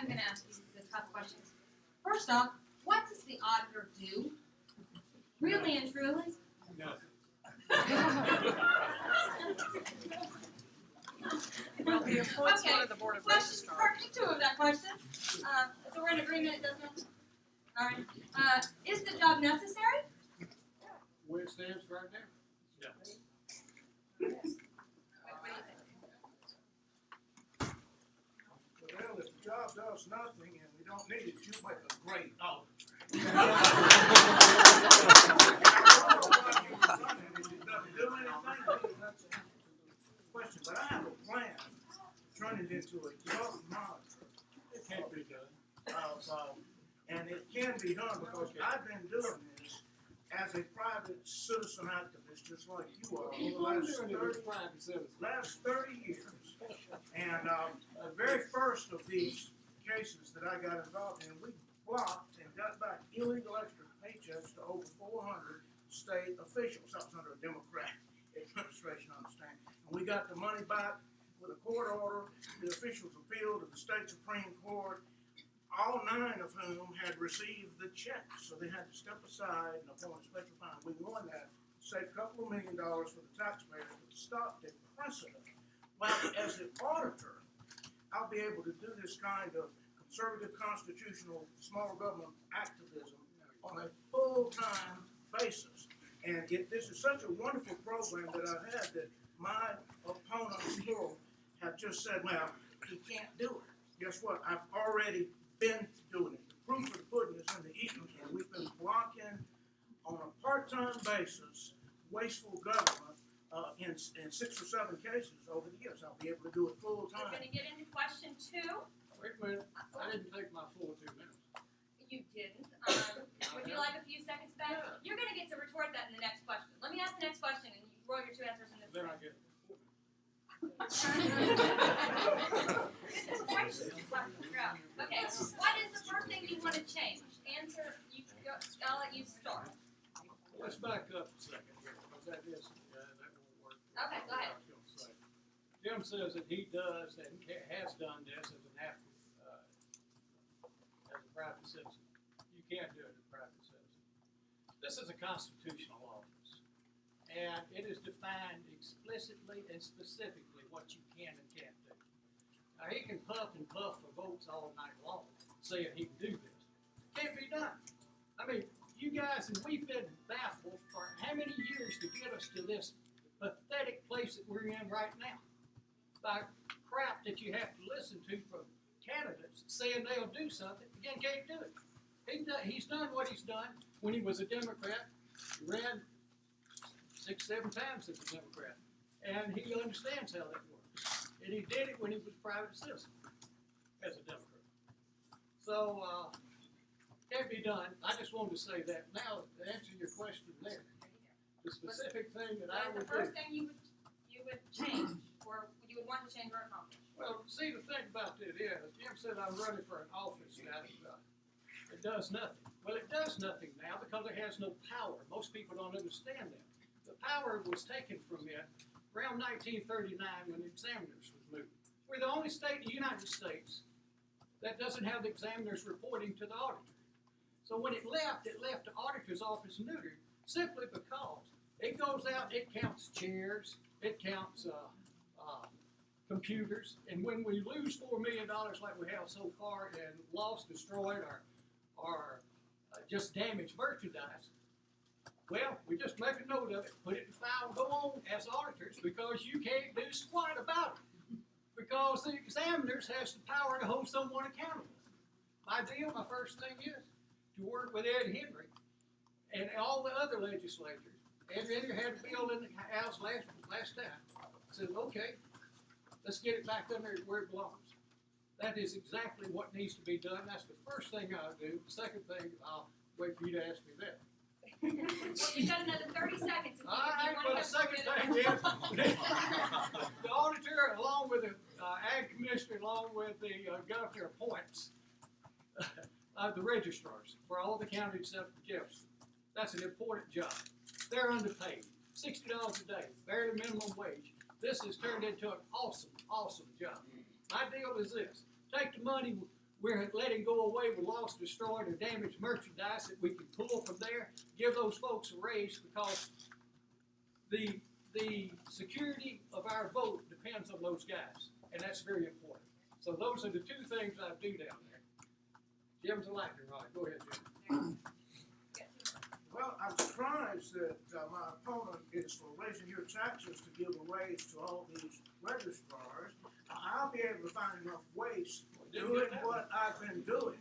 I'm going to ask you the tough questions. First off, what does the auditor do? Really and truly? Well, he appoints one of the board of registrars. Part two of that question. So we're in agreement it doesn't? All right. Is the job necessary? Where it stands right now? Yeah. What do you think? Well, if the job does nothing and we don't need it, you make a great auditor. Question, but I have a plan to turn it into a job monitor. It can't be done. And it can be done because I've been doing this as a private citizen activist, just like you are, over the last 30 years. And the very first of these cases that I got involved in, we blocked and got back illegal extra paychecks to over 400 state officials. That was under a Democrat administration, I understand. And we got the money back with a court order. The officials appealed to the state Supreme Court, all 9 of whom had received the check. So they had to step aside and appoint a special fine. We won that, saved a couple of $1 million for the taxpayers, but stopped a precedent. Well, as an auditor, I'll be able to do this kind of conservative constitutional small government activism on a full-time basis. And this is such a wonderful program that I've had that my opponents have just said, well, he can't do it. Guess what? I've already been doing it. The proof of the pudding is in the eating, and we've been blocking on a part-time basis wasteful government in 6 or 7 cases over the years. I'll be able to do it full-time. We're going to get into question 2. Wait a minute, I didn't take my full 2 minutes. You didn't. Would you like a few seconds back? Yeah. You're going to get to retort that in the next question. Let me ask the next question, and you roll your 2 answers in this Then way. I get it. Okay, what is the first thing you want to change? Answer, I'll let you start. Let's back up a second here, because that won't work. Okay, go ahead. I was gonna say. Jim says that he does and has done this as a private citizen. You can't do it as a private citizen. This is a constitutional office, and it is defined explicitly and specifically what you can and can't do. Now, he can puff and puff for votes all night long, saying he can do this. Can't be done. I mean, you guys, and we've been baffled for how many years to get us to this pathetic place that we're in right now. By crap that you have to listen to from candidates saying they'll do something, again, can't do it. He's done what he's done when he was a Democrat. He ran 6, 7 times as a Democrat. And he understands how that works. And he did it when he was a private citizen as a Democrat. So, can't be done. I just wanted to say that. Now, to answer your question there, the specific thing that I What is would the first do. thing you would change, or you would want to change or accomplish? Well, see, the thing about it is, Jim said I'm running for an office now. It does nothing. Well, it does nothing now because it has no power. Most people don't understand that. The power was taken from it around 1939 when the examiners was moved. We're the only state in the United States that doesn't have the examiners reporting to the auditor. So when it left the auditor's office neutered simply because it goes out, it counts chairs, it counts computers, and when we lose $4 million like we have so far and lost, destroyed, or just damaged merchandise, well, we just make a note of it, put it in file, and go on as auditors because you can't do squat about it. Because the examiners has the power to hold someone accountable. My deal, my first thing is to work with Ed Henry and all the other legislators. Ed Henry had a bill in the House last time. Said, okay, let's get it back under where it belongs. That is exactly what needs to be done. That's the first thing I'll do. The second thing, I'll wait for you to ask me that. Well, you've got another 30 seconds. All right, well, the second thing is, the auditor, along with the ag commissioner, along with the governor, appoints the registrars for all the counties except for Jefferson. That's an important job. They're underpaid, $60 a day, barely minimum wage. This has turned into an awesome, awesome job. My deal is this: take the money we're letting go away with lost, destroyed, or damaged merchandise that we can pull from there, give those folks a raise because the security of our vote depends on those guys, and that's very important. So those are the two things I do down there. Jim's a lightning rod. Go ahead, Jim. Well, I'm surprised that my opponent is for raising your taxes to give a raise to all these registrars. I'll be able to find enough waste doing what I've been doing